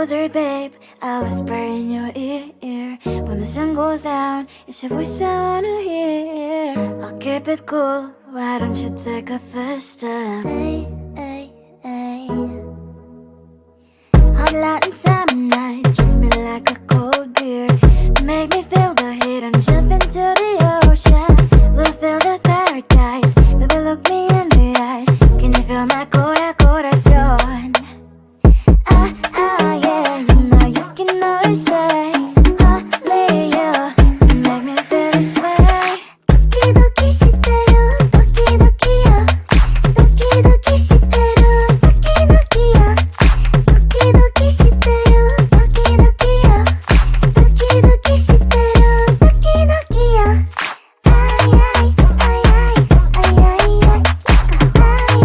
closer, babe. I'll whisper in your ear. When the sun goes down, it's your voice I wanna hear. I'll keep it cool, why don't you take a first step? Hey, hey, hey. Hot Latin summer nights, treat me like a cold beer. Make me feel the heat and jump into the ocean. We'll feel the paradise, baby look me in the eyes. Can you feel my corazón? Yeah, you know you can always stay. Only you can make me feel this way. 도끼도끼 시대로 도끼도끼야. 도끼도끼 시대로 도끼도끼야. 도끼도끼 시대로 도끼도끼야. 도끼도끼 시대로 도끼도끼야. 아이아이 아이아이 아이아이 아이아이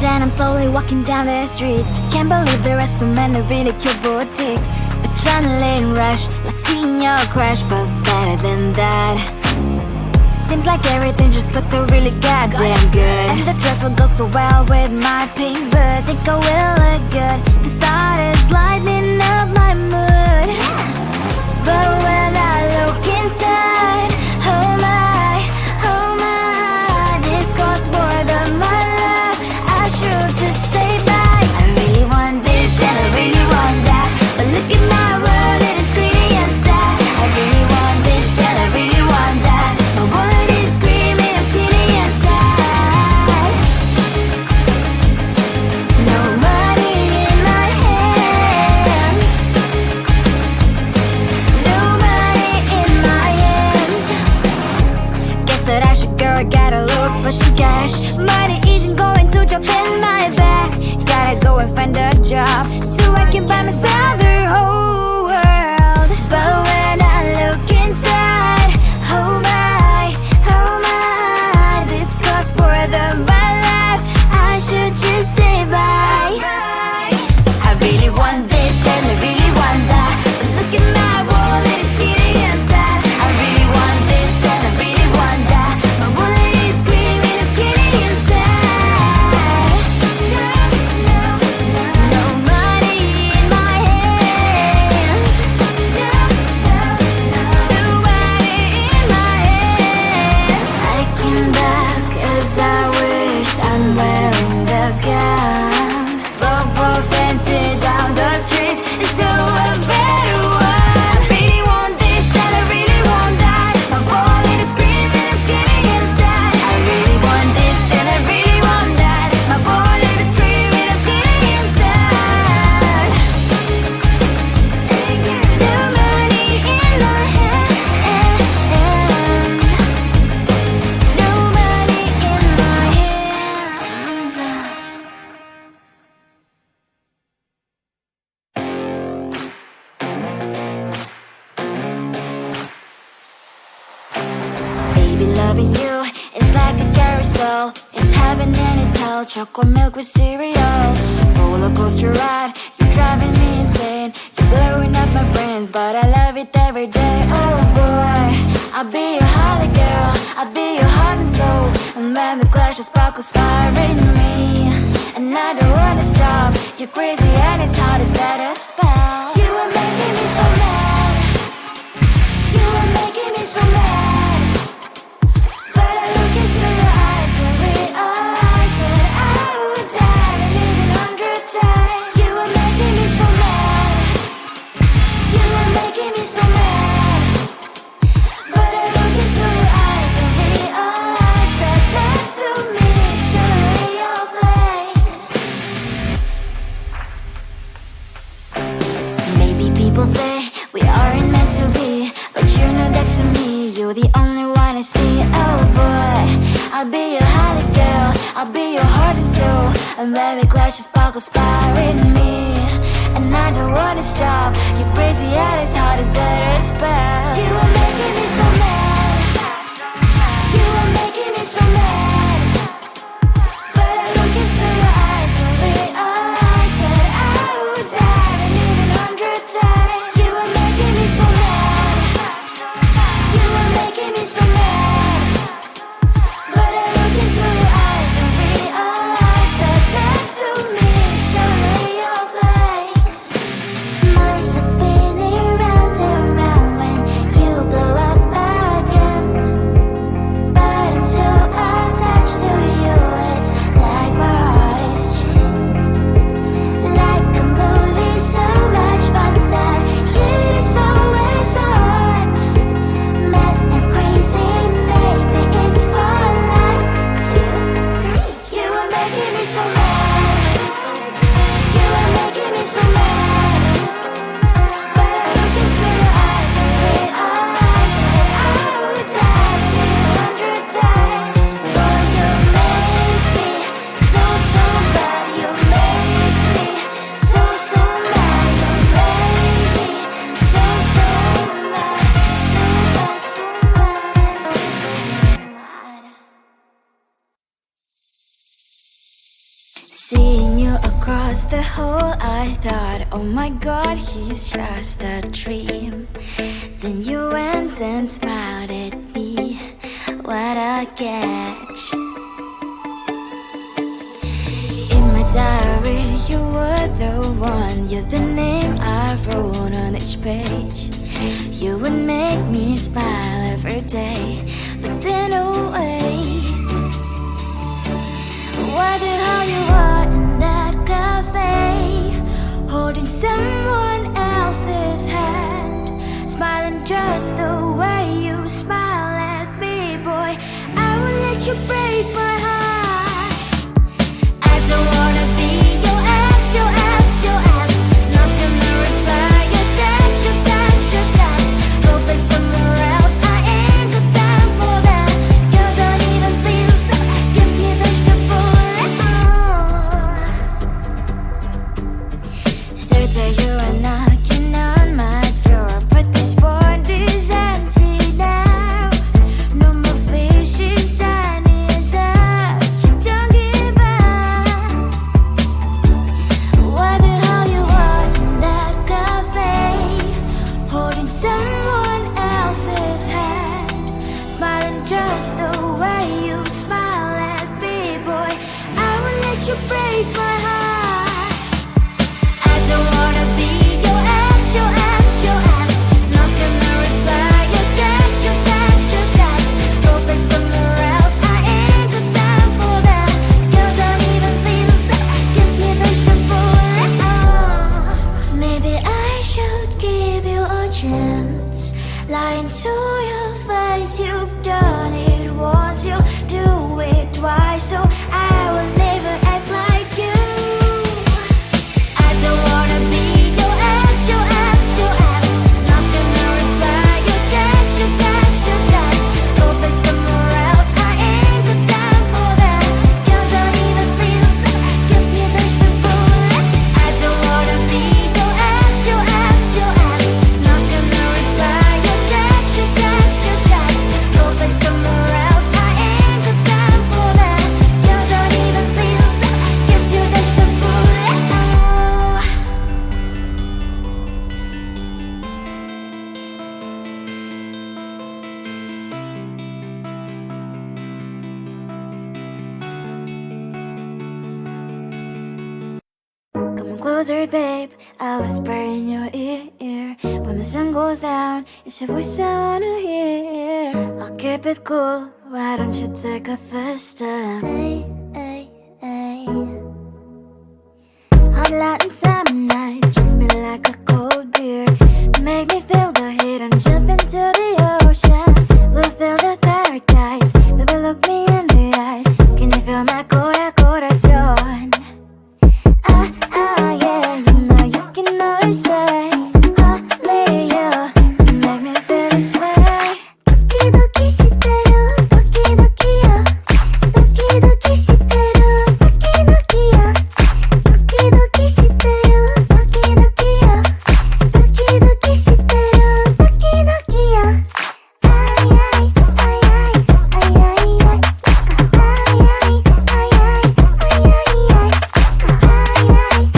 And I'm slowly walking down the streets. Can't believe there are so many really cute boutiques. Adrenaline rush, like seeing your crush, but better than that. Seems like everything just looks so really goddamn good. And the dress will go so well with my pink boots. Think I will look good. The start is lighting up my mood. But when I look inside, oh my, this costs more than my love. I should just say bye. I really want this and I really want that, but look at my world, it is greedy and sad. I really want this and I really want that. My wallet is screaming, I'm skinny and sad. No money in my hand. No money in my hand. Guess that I should go, gotta look for some cash. Money isn't going to jump in my back. Gotta go and find a job so I can buy myself the whole world. But when I look inside, oh my, this costs more than my life. I should just say bye. I really want this and I really want that, but look at my wallet, it's skinny and sad. I really want this and I really want that. My wallet is screaming, I'm skinny and sad. No money in my hand. No money in my hand. I came back 'cause I wish I'm wearing the gown. Bobo fancy down the streets, it's so a better one. I really want this and I really want that. My wallet is screaming, I'm skinny inside. I really want this and I really want that. My wallet is screaming, I'm skinny inside. No money in my hand. No money in my hands. Baby, loving you is like a carousel. It's heaven and it's hell. Chocolate milk with cereal. Roller coaster ride, you're driving me insane. You're blowing up my brains, but I love it every day. Oh boy, I'll be your holly girl, I'll be your heart and soul. And when we clash, the sparkles fire in me. And I don't wanna stop. You're crazy and it's hard as that a spell. You are making me so mad. You are making me so mad. But I look into your eyes and realize that I would die and even 100 times. You are making me so mad. You are making me so mad. But I look into your eyes and realize that next to me is surely your place. Maybe people say we aren't meant to be, but you know that to me you're the only one I see. Oh boy, I'll be your holly girl, I'll be your heart and soul. And when we clash, the sparkles fire in me. And I don't wanna stop. You're crazy and as hard as that a spell. You are making me so mad. You are making me so mad. But I look into your eyes and realize that I would die and even 100 times. You are making me so mad. You are making me so mad. But I look into your eyes and realize that next to me is surely your place. Mind was spinning round and round when you blow up again. But I'm so attached to you, it's like my heart is chained. Like a movie, so much fun that it is always on. Mad and crazy, maybe it's for life. You are making me so mad. You are making me so mad. But I look into your eyes and realize that I would die and even 100 times. Boy, you make me so, so bad. You make me so, so mad. You make me so, so mad. So bad, so mad. Seeing you across the hall, I thought, oh my god, he's just a dream. Then you went and smiled at me. What a catch. In my diary, you were the one. You're the name I wrote on each page. You would make me smile every day. But then, oh wait, what the hell you are in that cafe, holding someone else's hand, smiling just the way you smile at me, boy. I will let you break my heart. I don't wanna be your ex, your ex, your ex. Not gonna reply your text, your text, your text. Go play somewhere else, I ain't got time for that. You don't even feel so, guess you dodged the bullet. Third day you are knocking on my door, but this one is empty now. No more fishes, sun is up. You don't give up. What the hell you are in that cafe, holding someone else's hand, smiling just the way you smile at me, boy. I will let you break my heart. I don't wanna be your ex, your ex, your ex. Not gonna reply your text, your text, your text. Go play somewhere else, I ain't got time for that. You don't even feel so, guess you dodged the bullet. Maybe I should give you a chance. Lying to your face, you've done it once, you do it twice. So I will never act like you. closer, babe. I'll whisper in your ear. When the sun goes down, it's your voice I wanna hear. I'll keep it cool, why don't you take a first step? Hey, hey, hey. Hot light and summer nights, treat me like a cold beer. Make me feel the heat and jump into the ocean. We'll feel the paradise, baby look me in the eyes. Can you feel my corazón? Yeah, you know you can always stay. Only you can make me feel this way. Doki doki shiteru, doki doki yo. Doki doki shiteru, doki doki yo. Doki doki shiteru, doki doki yo. Doki doki shiteru, doki doki yo. Ay ay ay ay ay ay ay. Ay ay ay ay ay ay ay.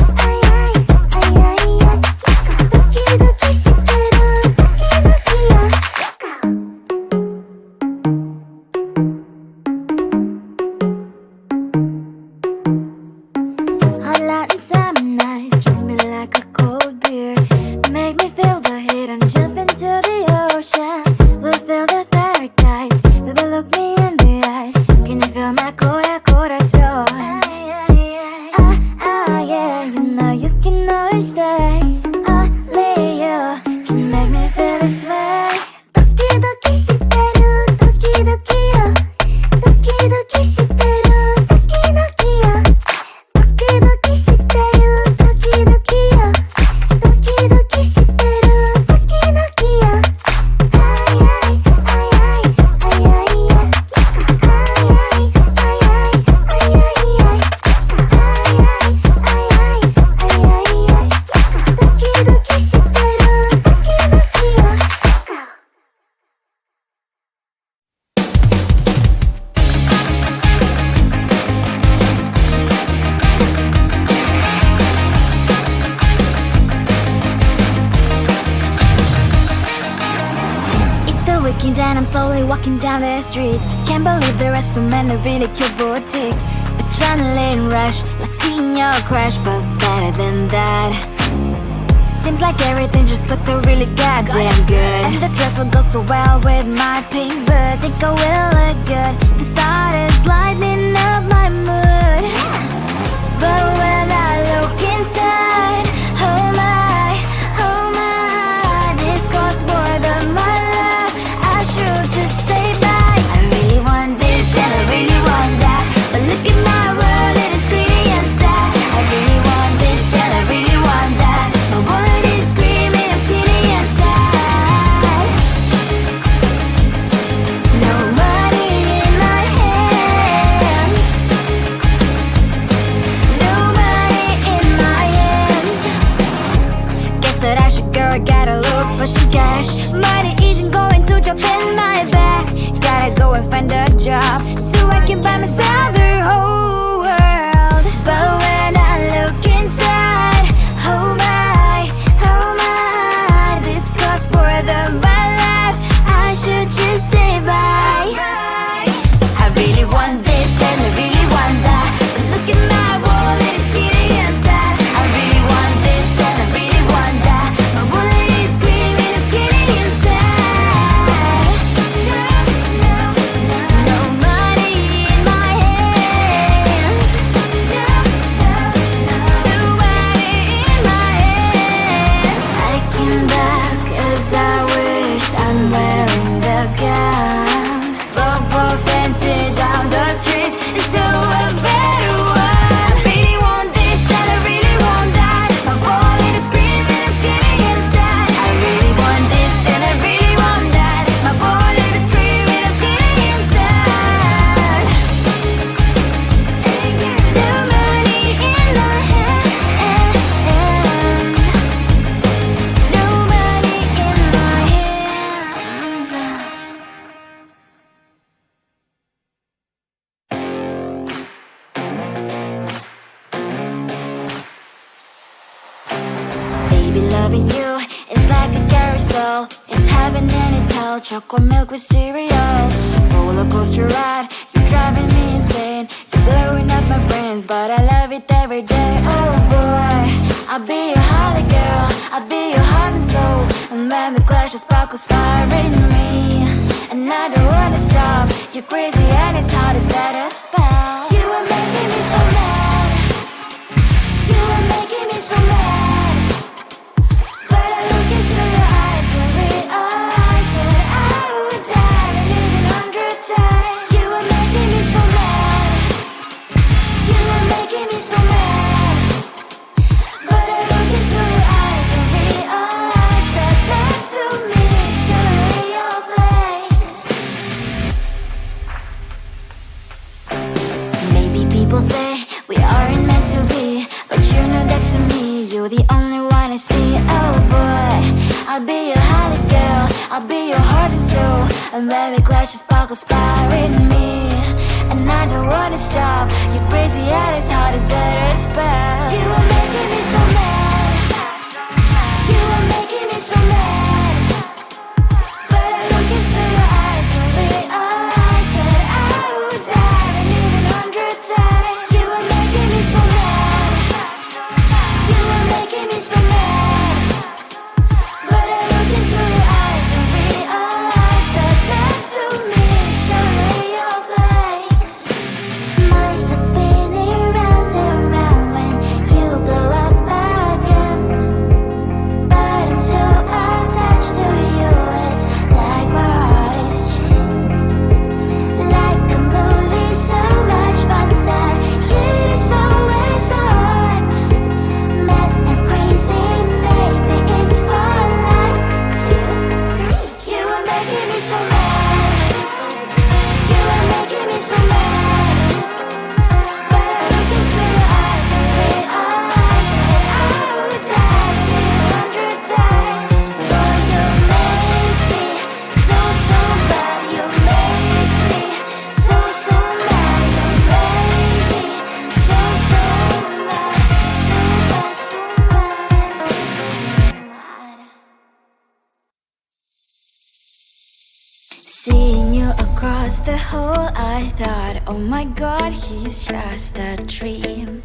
Hot light and summer nights, treat me like a cold beer. Make me feel the heat and jump into the ocean. We'll feel the paradise, baby look me in the eyes. Can you feel my corazón? Yeah, you know you can always stay. Only you can make me feel this way. Doki doki shiteru, doki doki yo. Doki doki shiteru, doki doki yo. Doki doki shiteru, doki doki yo. Doki doki shiteru, doki doki yo. Ay ay ay ay ay ay ay. Ay ay ay ay ay ay ay. It's the weekend and I'm slowly walking down the streets. Can't believe there are so many really cute boutiques. Adrenaline rush, like seeing your crush, but better than that. Seems like everything just looks so really goddamn good. And the dress will go so well with my pink boots. Think I will look good. The start is lighting up my mood. But when I look inside, oh my, this costs more than my love. I should just say bye. I really want this and I really want that, but look at my world, it is greedy inside. I really want this and I really want that. My wallet is screaming, I'm skinny inside. No money in my hand. No money in my hand. Guess that I should go, gotta look for some cash. Money isn't going to jump in my back. Gotta go and find a job so I can buy myself the whole world. But when I look inside, oh my, this costs more than my life. I should just say bye. I really want this and I really want that, but look at my wallet, it's skinny inside. I really want this and I really want that. My wallet is screaming, I'm skinny inside. No money in my hand. No money in my hand. I came back 'cause I wished I'm wearing the gown. Bobo fancy down the streets into a better one. Really want this and I really want that. My wallet is screaming, I'm skinny inside. I really want this and I really want that. My wallet is screaming, I'm skinny inside. No money in my hand. No money in my hands. Baby, loving you is like a carousel. It's heaven and it's hell. Chocolate milk with cereal. Roller coaster ride. You're driving me insane. You're blowing up my brains, but I love it every day. Oh boy, I'll be your holly girl, I'll be your heart and soul. And when we clash, the sparkles fire in me. And I don't wanna stop. You're crazy and it's hard as that a spell. You are making me so mad. You are making me so mad. But I look into your eyes and realize that I would die and even 100 times. You are making me so mad. You are making me so mad. But I look into your eyes and realize that next to me is surely your place. Maybe people say we aren't meant to be, but you know that to me you're the only one I see. Oh boy, I'll be your holly girl, I'll be your heart and soul. And when we clash, the sparkles fire in me. And I don't wanna stop. You're crazy and as hard as that a spell. You are making me so mad. You are making me so mad. But I look into your eyes and realize that I would die and even 100 times. You are making me so mad. You are making me so mad. But I look into your eyes and realize that next to me is surely your place. My heart's spinning round and round when you blow up again. But I'm so attached to you, it's like my heart is chained. Like a movie, so much fun that heat is always on. Mad and crazy, maybe it's for life. 2, 3. You are making me so mad. You are making me so mad. But I look into your eyes and realize that I would die and even 100 times. Boy, you make me so, so bad. You make me so, so mad. You make me so, so mad. So bad, so mad, so mad. Seeing you across the hall, I thought, oh my god, he's just a dream.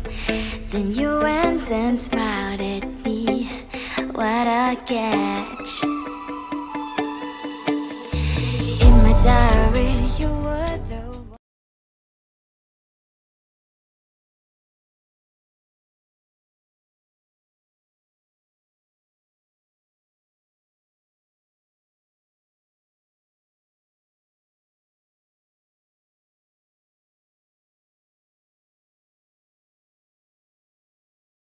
Then you went and smiled at me. What a guess.